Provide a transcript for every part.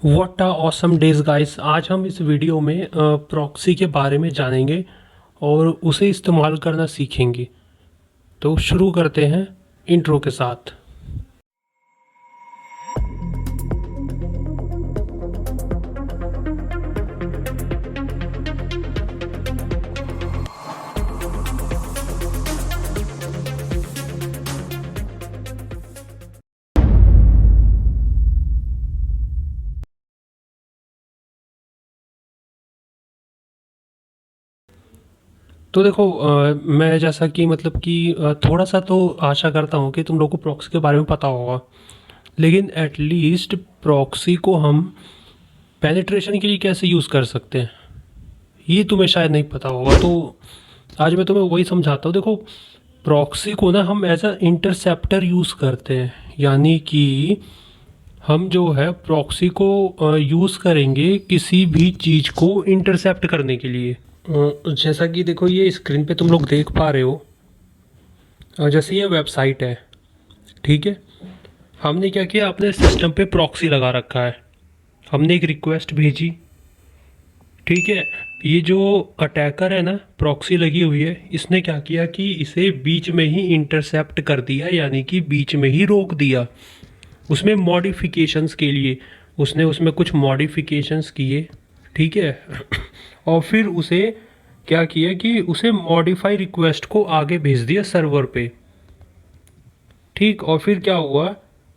What a awesome days guys. आज हम इस वीडियो में प्रॉक्सी के बारे में जानेंगे और उसे इस्तेमाल करना सीखेंगे। तो शुरू करते हैं इंट्रो के साथ। तो देखो मैं जैसा कि मतलब कि थोड़ा सा तो आशा करता हूँ कि तुम लोग को प्रॉक्सी के बारे में पता होगा, लेकिन एटलीस्ट प्रॉक्सी को हम पेनिट्रेशन के लिए कैसे यूज़ कर सकते हैं ये तुम्हें शायद नहीं पता होगा। तो आज मैं तुम्हें वही समझाता हूँ। देखो, प्रॉक्सी को ना हम एज अ इंटरसेप्टर यूज़ करते हैं, यानी कि हम जो है प्रॉक्सी को यूज़ करेंगे किसी भी चीज़ को इंटरसेप्ट करने के लिए। जैसा कि देखो ये स्क्रीन पे तुम लोग देख पा रहे हो, जैसे ये वेबसाइट है, ठीक है। हमने क्या किया, अपने सिस्टम पे प्रॉक्सी लगा रखा है, हमने एक रिक्वेस्ट भेजी, ठीक है। ये जो अटैकर है ना, प्रॉक्सी लगी हुई है, इसने क्या किया कि इसे बीच में ही इंटरसेप्ट कर दिया, यानी कि बीच में ही रोक दिया। उसमें मॉडिफिकेशंस के लिए उसने उसमें कुछ मॉडिफिकेशंस किए, ठीक है। और फिर उसे क्या किया कि उसे मॉडिफाई रिक्वेस्ट को आगे भेज दिया सर्वर पे, ठीक। और फिर क्या हुआ,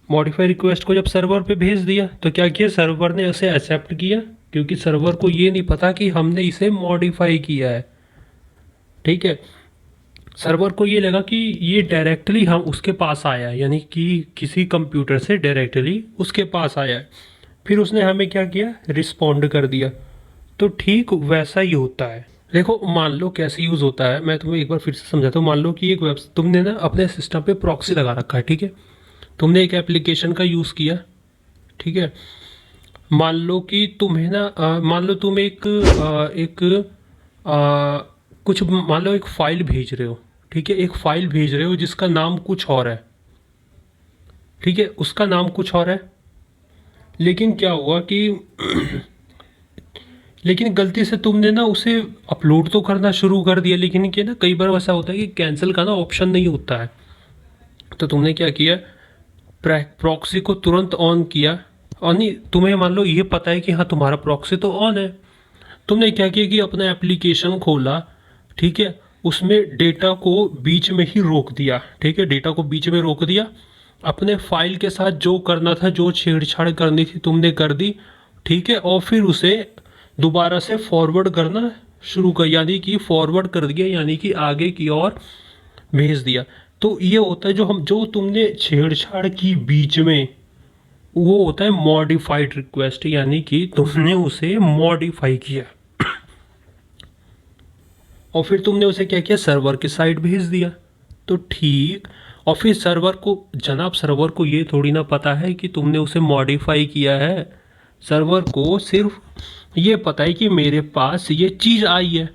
मॉडिफाई रिक्वेस्ट को जब सर्वर पे भेज दिया तो क्या किया, सर्वर ने उसे एक्सेप्ट किया, क्योंकि सर्वर को ये नहीं पता कि हमने इसे मॉडिफाई किया है, ठीक है। सर्वर को ये लगा कि ये डायरेक्टली हम उसके पास आया है, यानी कि किसी कंप्यूटर से डायरेक्टली उसके पास आया है। फिर उसने हमें क्या किया, रिस्पॉन्ड कर दिया। तो ठीक वैसा ही होता है। देखो, मान लो कैसे यूज़ होता है, मैं तुम्हें एक बार फिर से समझाता हूँ। मान लो कि एक वेब तुमने ना अपने सिस्टम पे प्रॉक्सी लगा रखा है, ठीक है। तुमने एक एप्लीकेशन का यूज़ किया, ठीक है। मान लो कि तुम्हें ना मान लो तुम एक कुछ मान लो एक फ़ाइल भेज रहे हो, ठीक है। एक फ़ाइल भेज रहे हो जिसका नाम कुछ और है, ठीक है। उसका नाम कुछ और है, लेकिन क्या हुआ कि लेकिन गलती से तुमने ना उसे अपलोड तो करना शुरू कर दिया, लेकिन क्या ना, कई बार ऐसा होता है कि कैंसिल का ना ऑप्शन नहीं होता है। तो तुमने क्या किया, प्रॉक्सी को तुरंत ऑन किया। और नहीं, तुम्हें मान लो ये पता है कि हाँ तुम्हारा प्रॉक्सी तो ऑन है। तुमने क्या किया कि अपना एप्लीकेशन खोला, ठीक है। उसमें डेटा को बीच में ही रोक दिया, ठीक है। डेटा को बीच में रोक दिया, अपने फाइल के साथ जो करना था, जो छेड़छाड़ करनी थी तुमने कर दी, ठीक है। और फिर उसे दोबारा से फॉरवर्ड करना शुरू कर, यानी कि फॉरवर्ड कर दिया, यानी कि आगे की ओर भेज दिया। तो ये होता है जो तुमने छेड़छाड़ की बीच में, वो होता है मॉडिफाइड रिक्वेस्ट, यानी कि तुमने उसे मॉडिफाई किया और फिर तुमने उसे क्या किया, सर्वर की साइड भेज दिया। तो ठीक, और फिर सर्वर को, जनाब सर्वर को ये थोड़ी ना पता है कि तुमने उसे मॉडिफाई किया है। सर्वर को सिर्फ ये पता है कि मेरे पास ये चीज़ आई है।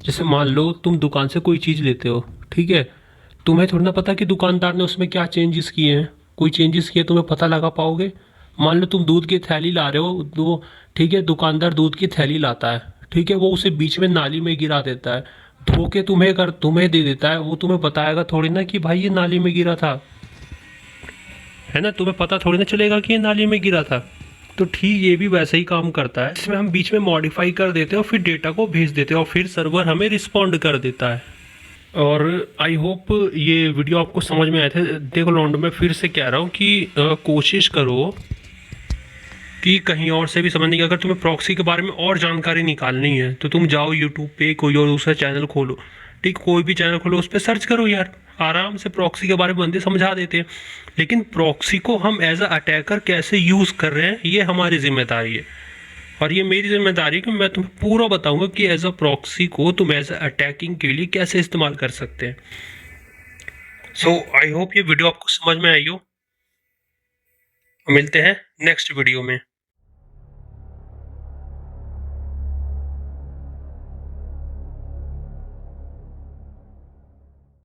जैसे मान लो तुम दुकान से कोई चीज़ लेते हो, ठीक है। तुम्हें थोड़ी ना पता कि दुकानदार ने उसमें क्या चेंजेस किए हैं। कोई चेंजेस किए तुम्हें पता लगा पाओगे। मान लो तुम दूध की थैली ला रहे हो, तो ठीक है, दुकानदार दूध की थैली लाता है, ठीक है। वो उसे बीच में नाली में गिरा देता है, धोके तुम्हें दे देता है। वो तुम्हें बताएगा थोड़ी ना कि भाई ये नाली में गिरा था, है ना। तुम्हें पता थोड़ी ना चलेगा कि ये नाली में गिरा था। तो ठीक ये भी वैसे ही काम करता है। इसमें हम बीच में मॉडिफाई कर देते हैं और फिर डेटा को भेज देते हैं और फिर सर्वर हमें रिस्पॉन्ड कर देता है। और आई होप ये वीडियो आपको समझ में आए थे। देखो लॉन्डो, मैं फिर से कह रहा हूँ कि कोशिश करो कि कहीं और से भी समझने की, अगर तुम्हें प्रॉक्सी के बारे में और जानकारी निकालनी है तो तुम जाओ यूट्यूब पे, कोई और दूसरा चैनल खोलो, ठीक। कोई भी चैनल खोलो, उस पर सर्च करो यार, आराम से प्रॉक्सी के बारे में बंदे समझा देते हैं। लेकिन प्रॉक्सी को हम एज अ अटैकर कैसे यूज़ कर रहे हैं, ये हमारी जिम्मेदारी है। और ये मेरी जिम्मेदारी है कि मैं तुम्हें पूरा बताऊंगा कि एज अ प्रॉक्सी को तुम एज अ अटैकिंग के लिए कैसे इस्तेमाल कर सकते हैं। सो आई होप ये वीडियो आपको समझ में आई हो। मिलते हैं नेक्स्ट वीडियो में।